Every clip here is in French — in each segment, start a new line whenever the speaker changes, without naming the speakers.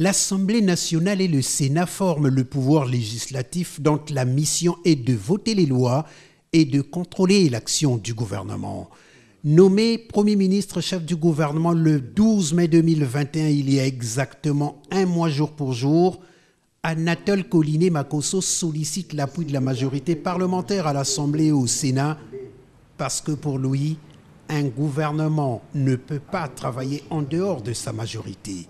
L'Assemblée nationale et le Sénat forment le pouvoir législatif dont la mission est de voter les lois et de contrôler l'action du gouvernement. Nommé Premier ministre chef du gouvernement le 12 mai 2021, il y a exactement un mois jour pour jour, Anatole Collinet-Makosso sollicite l'appui de la majorité parlementaire à l'Assemblée et au Sénat parce que pour lui, un gouvernement ne peut pas travailler en dehors de sa majorité.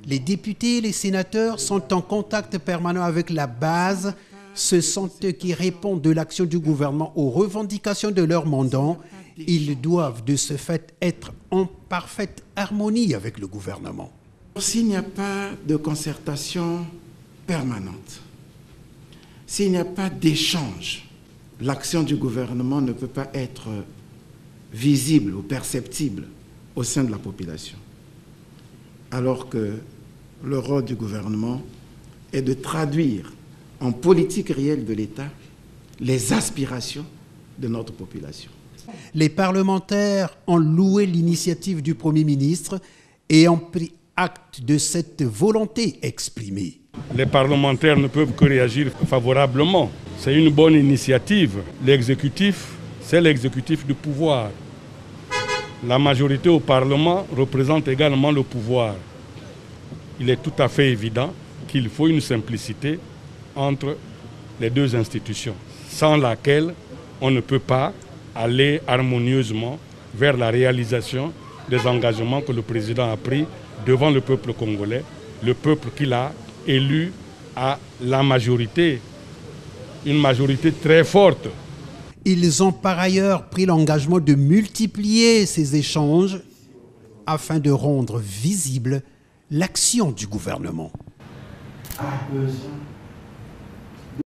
Les députés et les sénateurs sont en contact permanent avec la base. Ce sont eux qui répondent de l'action du gouvernement aux revendications de leur mandant. Ils doivent de ce fait être en parfaite harmonie avec le gouvernement.
S'il n'y a pas de concertation permanente, s'il n'y a pas d'échange, l'action du gouvernement ne peut pas être visible ou perceptible au sein de la population. Alors que le rôle du gouvernement est de traduire en politique réelle de l'État les aspirations de notre population.
Les parlementaires ont loué l'initiative du Premier ministre et ont pris acte de cette volonté exprimée.
Les parlementaires ne peuvent que réagir favorablement. C'est une bonne initiative. L'exécutif, c'est l'exécutif du pouvoir. La majorité au Parlement représente également le pouvoir. Il est tout à fait évident qu'il faut une simplicité entre les deux institutions, sans laquelle on ne peut pas aller harmonieusement vers la réalisation des engagements que le président a pris devant le peuple congolais, le peuple qu'il a élu à la majorité, une majorité très forte.
Ils ont par ailleurs pris l'engagement de multiplier ces échanges afin de rendre visible l'action du gouvernement.
A besoin